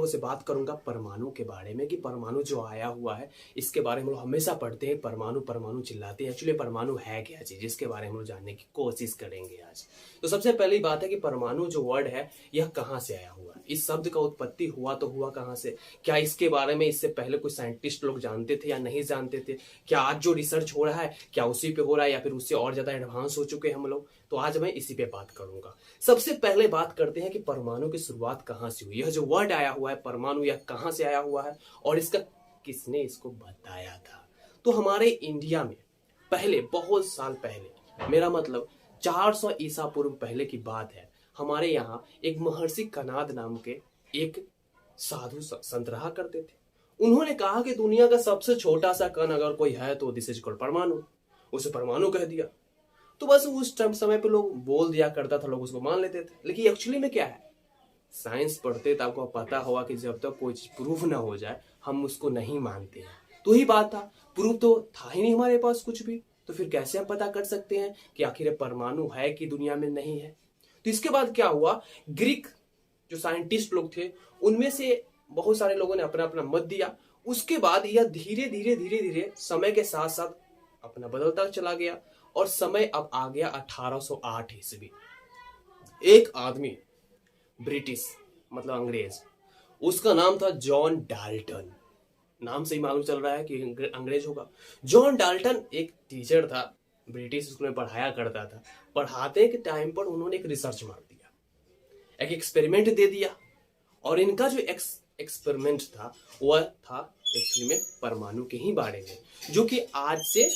लोगों से बात करूंगा परमाणु के बारे में कि परमाणु जो आया हुआ है इसके बारे में हम लोग हमेशा पढ़ते हैं, परमाणु परमाणु चिल्लाते हैं। एक्चुअली परमाणु है क्या चीज, इसके बारे में हम लोग जानने की कोशिश करेंगे आज। तो सबसे पहली बात है कि परमाणु जो वर्ड है यह कहाँ से आया हुआ है, इस शब्द का उत्पत्ति हुआ तो हुआ कहाँ से, क्या इसके बारे में इससे पहले कोई साइंटिस्ट लोग जानते थे या नहीं जानते थे, क्या आज जो रिसर्च हो रहा है क्या उसी पे हो रहा है या फिर उससे और ज्यादा एडवांस हो चुके हैं हम लोग। तो आज मैं इसी पे बात करूंगा। सबसे पहले बात करते हैं कि परमाणु की शुरुआत कहाँ से हुई। यह जो वर्ड आया हुआ है परमाणु, यह कहाँ से आया हुआ है और इसका किसने इसको बताया था। तो हमारे इंडिया में पहले, बहुत साल पहले, मेरा मतलब 400 ईसा पूर्व पहले की बात है, हमारे यहाँ एक महर्षि कनाद नाम के एक साधु संत रहा करते थे। उन्होंने कहा कि दुनिया का सबसे छोटा सा कण अगर कोई है तो दिस इज कॉल्ड परमाणु। उसे परमाणु कह दिया। तो बस उस समय पे लोग बोल दिया करता था, लोग उसको मान लेते थे। लेकिन एक्चुअली में क्या है, साइंस पढ़ते तो आपको पता होगा कि जब तक कोई चीज प्रूफ ना हो जाए हम उसको नहीं मानते हैं। तो ही बात था, प्रूफ तो था ही नहीं हमारे पास कुछ भी, तो फिर कैसे हम पता कर सकते हैं कि आखिर परमाणु है कि दुनिया में नहीं है। तो इसके बाद क्या हुआ, ग्रीक जो साइंटिस्ट लोग थे उनमें से बहुत सारे लोगों ने अपना अपना मत दिया। उसके बाद यह धीरे धीरे धीरे धीरे समय के साथ साथ अपना बदलता चला गया और समय अब आ गया 1808 ईस्वी। एक आदमी, ब्रिटिश मतलब अंग्रेज, उसका नाम था जॉन डाल्टन। नाम से ही मालूम चल रहा है कि अंग्रेज होगा। जॉन डाल्टन एक टीचर था, ब्रिटिश स्कूल में पढ़ाया करता था। पढ़ाते के टाइम पर उन्होंने एक रिसर्च मार दिया, एक एक्सपेरिमेंट दे दिया। और इनका जो एक्सपेरिमेंट था वह था एक्चुअली में परमाणु के ही बारे में, जो कि आज से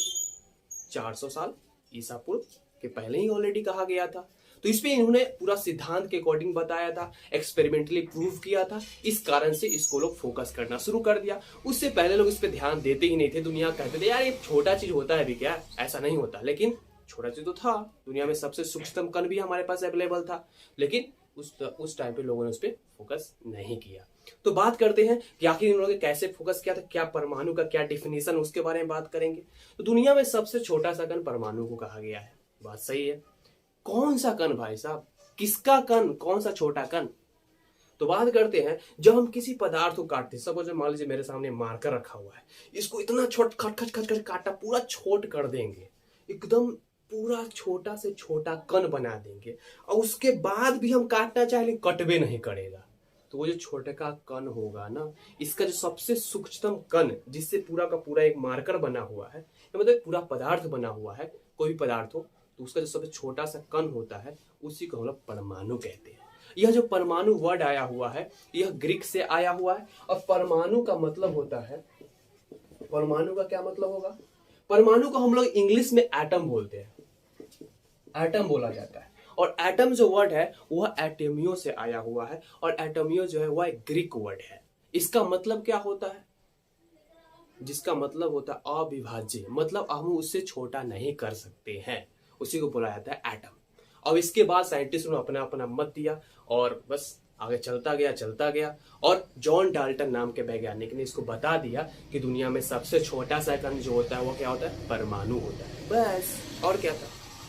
400 साल ईसा पूर्व के पहले ही ऑलरेडी कहा गया था। तो इस पे इन्होंने पूरा सिद्धांत के अकॉर्डिंग बताया था, एक्सपेरिमेंटली प्रूव किया था। इस कारण से इसको लोग फोकस करना शुरू कर दिया। उससे पहले लोग इस पे ध्यान देते ही नहीं थे। दुनिया कहते थे यार ये छोटा चीज होता है भी क्या, ऐसा नहीं होता। लेकिन छोटा चीज तो था, दुनिया में सबसे सूक्ष्म कण भी हमारे पास अवेलेबल था, लेकिन उस टाइम पे लोगों ने उस पर फोकस नहीं किया। तो बात करते हैं कि आखिर इन लोगों ने कैसे फोकस किया था, क्या परमाणु का क्या डिफिनेशन, उसके बारे में बात करेंगे। तो दुनिया में सबसे छोटा सा कण परमाणु को कहा गया है। बात सही है। कौन सा कण भाई साहब, किसका कण, कौन सा छोटा कण। तो बात करते हैं, जब हम किसी पदार्थ को काटते हैं, सपोज मान लीजिए मेरे सामने मार्कर रखा हुआ है, इसको इतना छोट खट खट खट खट काटा, पूरा छोट कर देंगे, एकदम पूरा छोटा से छोटा कण बना देंगे, और उसके बाद भी हम काटना चाहे लेकिन कटवे नहीं करेगा। तो वो जो छोटे का कण होगा ना, इसका जो सबसे सूक्ष्म कण जिससे पूरा का पूरा एक मार्कर बना हुआ है, मतलब पूरा पदार्थ बना हुआ है, कोई भी पदार्थ हो, तो उसका जो सबसे छोटा सा कण होता है उसी को हम लोग परमाणु कहते हैं। यह जो परमाणु वर्ड आया हुआ है यह ग्रीक से आया हुआ है। और परमाणु का मतलब होता है, परमाणु का क्या मतलब होगा, परमाणु को हम लोग इंग्लिश में एटम बोलते हैं, एटम बोला जाता है। और एटम जो वर्ड है वह एटमियो से आया हुआ है, और एटमियो जो है वह एक ग्रीक वर्ड है। इसका मतलब क्या होता है, जिसका मतलब होता है अविभाज्य, मतलब हम उससे छोटा नहीं कर सकते हैं, उसी को बोला जाता है एटम। अब इसके बाद साइंटिस्ट ने अपना अपना मत दिया और बस आगे चलता गया। और जॉन डाल्टन नाम के वैज्ञानिक ने इसको बता दिया कि दुनिया में सबसे छोटा सा कण जो होता है वो क्या होता है, परमाणु होता है। बस, और क्या था।